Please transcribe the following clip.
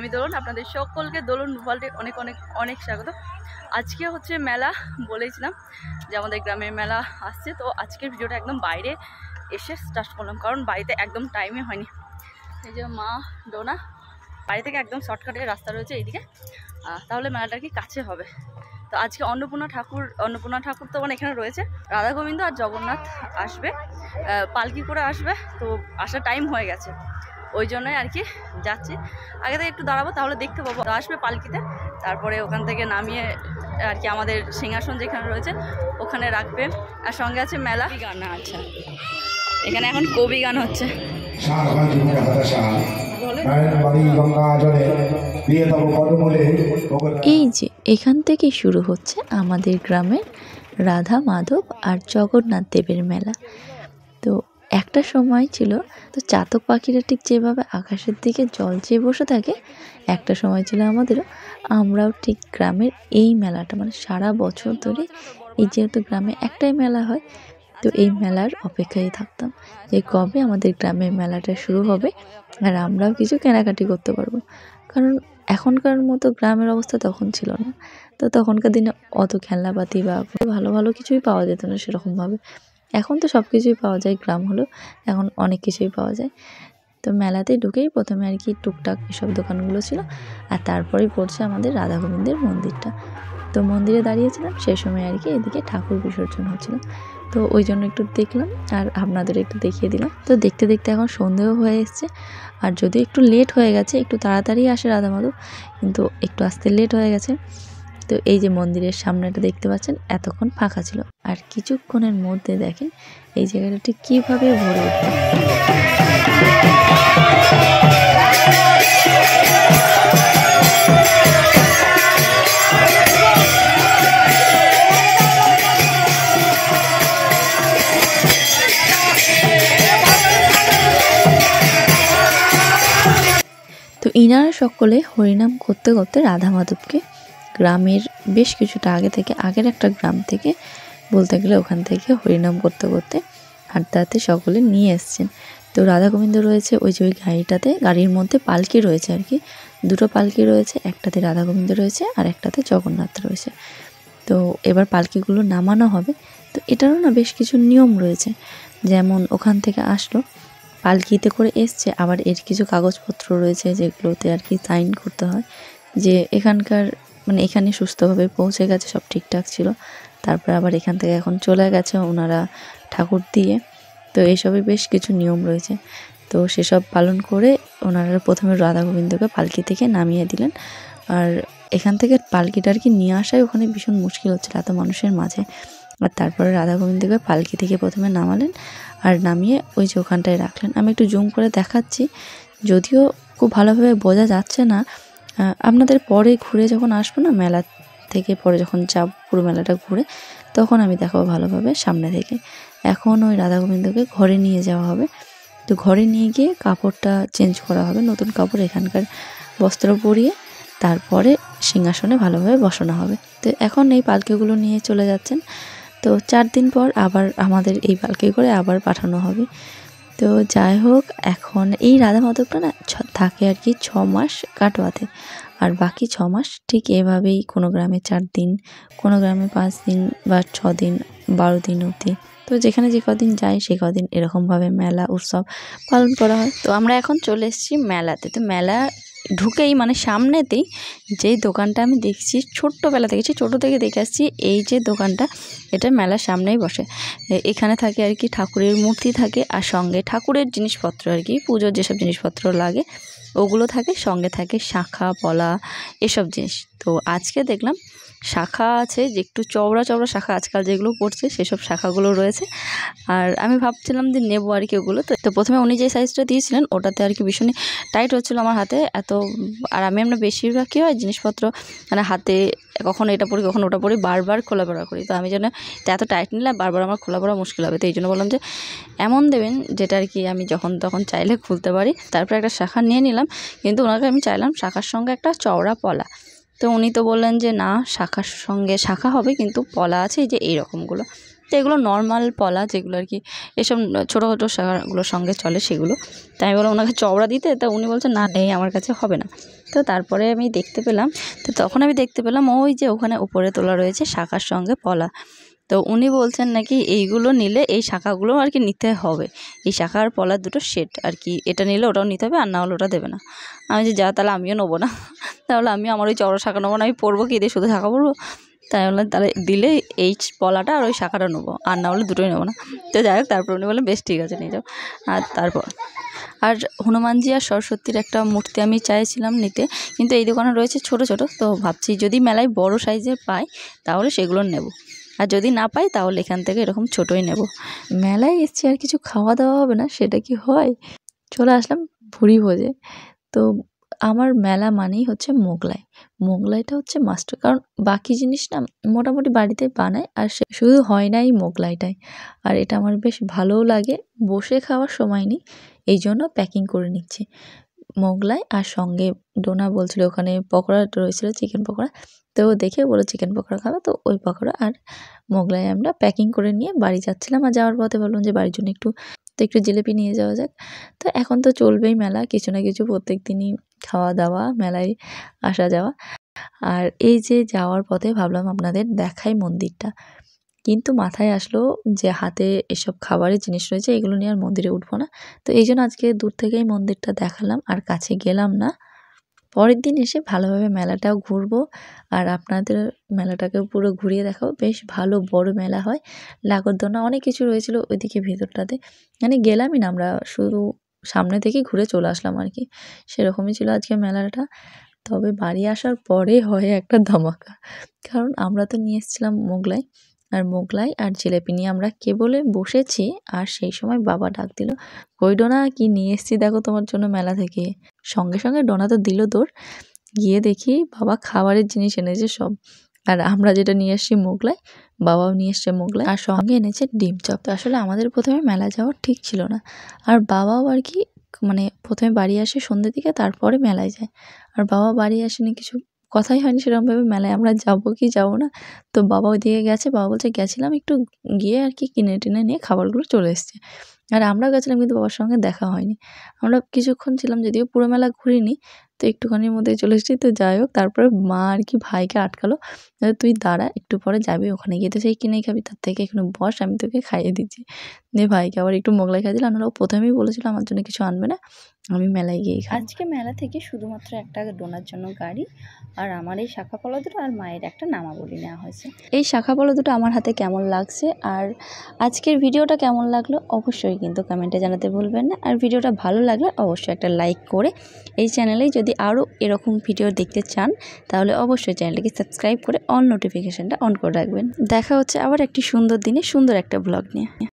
আমি দোলন, আপনাদের সকলকে দোলন ওয়ার্ল্ডে অনেক অনেক অনেক স্বাগত। আজকে হচ্ছে মেলা, বলেছিলাম যে আমাদের গ্রামের মেলা আসছে, তো আজকের ভিডিওটা একদম বাইরে এসে স্টার্ট করলাম, কারণ বাড়িতে একদম টাইমে হয়নি। এই যে মা ডোনা, বাড়ি থেকে একদম শর্টকাটে রাস্তা রয়েছে এইদিকে, তাহলে মেলাটা কি কাছে হবে। তো আজকে অন্নপূর্ণা ঠাকুর তো মানে এখানে রয়েছে, রাধা গোবিন্দ আর জগন্নাথ আসবে, পালকি করে আসবে, তো আসার টাইম হয়ে গেছে, ওই জন্যই আর কি যাচ্ছি। আগে থেকে একটু দাঁড়াবো, তাহলে দেখতে পাবো আসবে পালকিতে, তারপরে ওখান থেকে নামিয়ে আর কি আমাদের সিংহাসন যেখানে রয়েছে ওখানে রাখবে। আর সঙ্গে আছে মেলা গান। আচ্ছা, এখানে এখন কবি গান হচ্ছে। এই যে এখান থেকে শুরু হচ্ছে আমাদের গ্রামের রাধা মাধব আর জগন্নাথ দেবের মেলা। তো একটা সময় ছিল, তো চাতক পাখিরা ঠিক যেভাবে আকাশের দিকে জল চেয়ে বসে থাকে, একটা সময় ছিল আমাদেরও, আমরাও ঠিক গ্রামের এই মেলাটা মানে সারা বছর ধরে, এই যেহেতু গ্রামে একটাই মেলা হয়, তো এই মেলার অপেক্ষায় থাকতাম যে কবে আমাদের গ্রামের মেলাটা শুরু হবে আর আমরাও কিছু কেনাকাটি করতে পারবো। কারণ এখনকার মতো গ্রামের অবস্থা তখন ছিল না, তো তখনকার দিনে অত খেলনাপাতি বা ভালো ভালো কিছুই পাওয়া যেত না সেরকমভাবে। এখন তো সব কিছুই পাওয়া যায়, গ্রাম হলো এখন অনেক কিছুই পাওয়া যায়। তো মেলাতে ঢুকেই প্রথমে আর কি টুকটাক এসব দোকানগুলো ছিল, আর তারপরেই পড়ছে আমাদের রাধা গোবিন্দের মন্দিরটা। তো মন্দিরে দাঁড়িয়েছিলাম সেই সময় আর কি এদিকে ঠাকুর বিসর্জন হচ্ছিল, তো ওই জন্য একটু দেখলাম আর আপনাদের একটু দেখিয়ে দিলাম। তো দেখতে দেখতে এখন সন্ধেও হয়ে এসছে, আর যদি একটু লেট হয়ে গেছে, একটু তাড়াতাড়ি আসে রাধা মাধব, কিন্তু একটু আসতে লেট হয়ে গেছে। তো এই যে মন্দিরের সামনেটা দেখতে পাচ্ছেন এতক্ষণ ফাঁকা ছিল, আর কিছুক্ষণের মধ্যে দেখেন এই জায়গাটা ঠিক কীভাবে ভরে উঠবে। তো ইনারা সকলে হরিনাম করতে করতে রাধা মাধবকে গ্রামের বেশ কিছুটা আগে থেকে, আগের একটা গ্রাম থেকে বলতে গেলে, ওখান থেকে হরিনাম করতে করতে হাঁটতে হাঁটতে সকলে নিয়ে এসছেন। তো রাধা গোবিন্দ রয়েছে ওই যে ওই গাড়িটাতে, গাড়ির মধ্যে পালকি রয়েছে আর কি, দুটো পালকি রয়েছে, একটাতে রাধা গোবিন্দ রয়েছে আর একটাতে জগন্নাথ রয়েছে। তো এবার পালকিগুলো নামানো হবে, তো এটারও না বেশ কিছু নিয়ম রয়েছে। যেমন ওখান থেকে আসলো, পালকিতে করে এসছে, আবার এর কিছু কাগজপত্র রয়েছে যেগুলোতে আর কি সাইন করতে হয় যে এখানকার মানে এখানে সুস্থভাবে পৌঁছে গেছে, সব ঠিকঠাক ছিল। তারপরে আবার এখান থেকে এখন চলে গেছে ওনারা ঠাকুর দিয়ে। তো এইসবই বেশ কিছু নিয়ম রয়েছে, তো সেসব পালন করে ওনারা প্রথমে রাধা গোবিন্দকে পালকি থেকে নামিয়ে দিলেন। আর এখান থেকে পালকিটা আর কি নিয়ে আসাই ওখানে ভীষণ মুশকিল হচ্ছিল এত মানুষের মাঝে। আর তারপরে রাধা গোবিন্দকে পালকি থেকে প্রথমে নামালেন আর নামিয়ে ওই যে ওখানটায় রাখলেন। আমি একটু জুম করে দেখাচ্ছি, যদিও খুব ভালোভাবে বোঝা যাচ্ছে না, আপনাদের পরে ঘুরে যখন আসবো না মেলা থেকে, পরে যখন যাব পুরো মেলাটা ঘুরে, তখন আমি দেখাবো ভালোভাবে সামনে থেকে। এখন ওই রাধা গোবিন্দকে ঘরে নিয়ে যাওয়া হবে, তো ঘরে নিয়ে গিয়ে কাপড়টা চেঞ্জ করা হবে, নতুন কাপড় এখানকার বস্ত্র পরিয়ে তারপরে সিংহাসনে ভালোভাবে বসানো হবে। তো এখন এই পালকিগুলো নিয়ে চলে যাচ্ছেন, তো 4 দিন পর আবার আমাদের এই পালকি করে আবার পাঠানো হবে। তো যাই হোক, এখন এই রাধা মাধবটা না থাকে আর কি 6 মাস কাটোয়াতে, আর বাকি 6 মাস ঠিক এভাবেই কোনো গ্রামে 4 দিন, কোনো গ্রামে 5 দিন বা 6 দিন 12 দিন অবধি, তো যেখানে যে কদিন যায় সে কদিন এরকমভাবে মেলা উৎসব পালন করা হয়। তো আমরা এখন চলে এসেছি মেলাতে। তো মেলা ঢুকেই মানে সামনেতেই যেই দোকানটা আমি দেখছি, ছোট্টবেলা দেখেছি, ছোটো থেকে দেখে আসছি, এই যে দোকানটা এটা মেলার সামনেই বসে। এখানে থাকে আর কি ঠাকুরের মূর্তি থাকে, আর সঙ্গে ঠাকুরের জিনিসপত্র আর কি পুজোর যেসব জিনিসপত্র লাগে ওগুলো থাকে, সঙ্গে থাকে শাঁখা পলা এসব জিনিস। তো আজকে দেখলাম শাঁখা আছে, যে একটু চওড়া চওড়া শাঁখা আজকাল যেগুলো পড়ছে সেসব শাঁখাগুলো রয়েছে, আর আমি ভাবছিলাম যে নেবো আর কি ওগুলো। তো প্রথমে উনি যে সাইজটা দিয়েছিলেন ওটাতে আর কি ভীষণই টাইট হচ্ছিলো আমার হাতে এত, আর আমি আমরা বেশিরভাগ কী হয় জিনিসপত্র মানে হাতে কখনো এটা পড়ি কখনো ওটা পড়ি, বারবার খোলাপড়া করি, তো আমি যেন এত টাইট নিলে বারবার আমার খোলাপড়া মুশকিল হবে। তো এই জন্য বললাম যে এমন দেবেন যেটা আর কি আমি যখন তখন চাইলে খুলতে পারি। তারপরে একটা শাঁখা নিয়ে নিলাম, কিন্তু ওনাকে আমি চাইলাম শাঁখার সঙ্গে একটা চওড়া পলা, তো উনি তো বললেন যে না, শাঁখার সঙ্গে শাঁখা হবে কিন্তু পলা আছে এই যে এইরকমগুলো। তো এগুলো নর্মাল পলা যেগুলো আর কি এসব ছোটো ছোটো শাখাগুলোর সঙ্গে চলে সেগুলো। তাই আমি বললাম ওনাকে চওড়া দিতে, তা উনি বলছেন না নেই আমার কাছে, হবে না। তো তারপরে আমি দেখতে পেলাম, তো তখন আমি দেখতে পেলাম ওই যে ওখানে উপরে তোলা রয়েছে শাখার সঙ্গে পলা। তো উনি বলছেন নাকি এইগুলো নিলে এই শাখাগুলো আর কি নিতে হবে, এই শাখা আর পলার দুটো সেট আর কি, এটা নিলে ওটাও নিতে হবে, আর না হলে ওটা দেবে না। আমি যে যা তাহলে আমিও নেবো না, তাহলে আমি আমার ওই চওড়া শাখা নেবো না, আমি পরবো কি দিয়ে, শুধু শাখা পরবো। তাই বললাম তাহলে দিলে এই পলাটা আর ওই শাখাটা নেবো, আর না হলে দুটোই নেবো না। তো যাই হোক তারপর উনি বললেন বেশ ঠিক আছে নিয়ে যাও। আর তারপর আর হনুমানজি আর সরস্বতীর একটা মূর্তি আমি চাইছিলাম নিতে, কিন্তু এই দোকানে রয়েছে ছোট ছোট, তো ভাবছি যদি মেলায় বড় সাইজের পাই তাহলে সেগুলো নেব, আর যদি না পাই তাহলে এখান থেকে এরকম ছোটোই নেব। মেলায় এসছি আর কিছু খাওয়া দাওয়া হবে না, সেটা কি হয়? চলে আসলাম ভুড়ি ভোজে। তো আমার মেলা মানেই হচ্ছে মোগলাই, মোগলাইটা হচ্ছে মাস্ট, কারণ বাকি জিনিস না মোটামুটি বাড়িতে বানায়, আর শুধু হয় না এই মোগলাইটাই। আর এটা আমার বেশ ভালোও লাগে, বসে খাওয়ার সময় নেই এই জন্য প্যাকিং করে নিচ্ছি মোগলাই। আর সঙ্গে ডোনা বলছিল ওখানে পকোড়া রয়েছিল, চিকেন পকোড়া, তো দেখে বলো চিকেন পকোড়া খাবে, তো ওই পকোড়া আর মোগলাই আমরা প্যাকিং করে নিয়ে বাড়ি যাচ্ছিলাম। আর যাওয়ার পথে ভাবলাম যে বাড়ির জন্য একটু জিলিপি নিয়ে যাওয়া যাক। তো এখন তো চলবেই মেলা, কিছু না কিছু প্রত্যেক দিনই খাওয়া দাওয়া, মেলায় আসা যাওয়া। আর এই যে যাওয়ার পথে ভাবলাম আপনাদের দেখাই মন্দিরটা, কিন্তু মাথায় আসলো যে হাতে এসব খাবারের জিনিস রয়েছে, এগুলো নিয়ে আর মন্দিরে উঠবো না। তো এই জন্য আজকে দূর থেকেই মন্দিরটা দেখালাম, আর কাছে গেলাম না। পরের দিন এসে ভালোভাবে মেলাটাও ঘুরবো, আর আপনাদের মেলাটাকেও পুরো ঘুরিয়ে দেখাবো। বেশ ভালো বড় মেলা হয়, নাগরদোলনা অনেক কিছু রয়েছিল ওইদিকে ভেতরটাতে, মানে গেলামই না, আমরা শুধু সামনে থেকেই ঘুরে চলে আসলাম আর কি, সেরকমই ছিল আজকে মেলাটা। তবে বাড়ি আসার পরে হয় একটা ধামাকা, কারণ আমরা তো নিয়ে এসেছিলাম মোগলাই আর জিলেপি নিয়ে আমরা কেবলে বসেছি, আর সেই সময় বাবা ডাক দিল, কই ডোনা কি নিয়ে এসেছি দেখো তোমার জন্য মেলা থেকে। সঙ্গে সঙ্গে ডোনা তো দিল দৌড়, গিয়ে দেখি বাবা খাবারের জিনিস এনেছে সব, আর আমরা যেটা নিয়ে এসেছি মোগলাই, বাবাও নিয়ে এসছে মোগলাই, আর সঙ্গে এনেছে ডিম চপ। তো আসলে আমাদের প্রথমে মেলা যাওয়ার ঠিক ছিল না, আর বাবাও আর কি মানে প্রথমে বাড়ি আসে সন্ধ্যের দিকে, তারপরে মেলায় যায়। আর বাবা বাড়ি আসেনি, কিছু কথাই হয়নি সেরকমভাবে মেলায় আমরা যাবো কি যাবো না। তো বাবা ওইদিকে গেছে, বাবা বলছে গেছিলাম একটু, গিয়ে আর কি কিনে টিনে নিয়ে খাবারগুলো চলে এসছে। আর আমরাও গেছিলাম, কিন্তু বাবার সঙ্গে দেখা হয়নি। আমরা কিছুক্ষণ ছিলাম, যদিও পুরো মেলা ঘুরিনি, তো একটুখানির মধ্যেই চলে এসেছি। তো যাই হোক তারপরে মা আর কি ভাইকে আটকালো, তুই দাঁড়া একটু পরে যাবি ওখানে গিয়ে, তো সেই কিনেই খাবি, তার থেকে এখানে বস, আমি তোকে খাইয়ে দিচ্ছি। দিয়ে ভাইকে আবার একটু মোগলাই খাইয়ে দিলাম। আমরা প্রথমেই বলেছিল আমার জন্য কিছু আনবে না, আমি মেলায় গিয়েই খাই। আজকে মেলা থেকে শুধুমাত্র একটা ডোনার জন্য গাড়ি, আর আমার এই শাখা পলা দুটো আর মায়ের একটা নামাবলি নেওয়া হয়েছে। এই শাখা পলা দুটো আমার হাতে কেমন লাগছে, আর আজকের ভিডিওটা কেমন লাগলো অবশ্যই কিন্তু কমেন্টে জানাতে ভুলবেন না। আর ভিডিওটা ভালো লাগলে অবশ্যই একটা লাইক করে, এই চ্যানেলে যদি আরও এরকম ভিডিও দেখতে চান তাহলে অবশ্যই চ্যানেলটিকে সাবস্ক্রাইব করে অল নোটিফিকেশানটা অন করে রাখবেন। দেখা হচ্ছে আবার একটি সুন্দর দিনে সুন্দর একটা ব্লগ নিয়ে।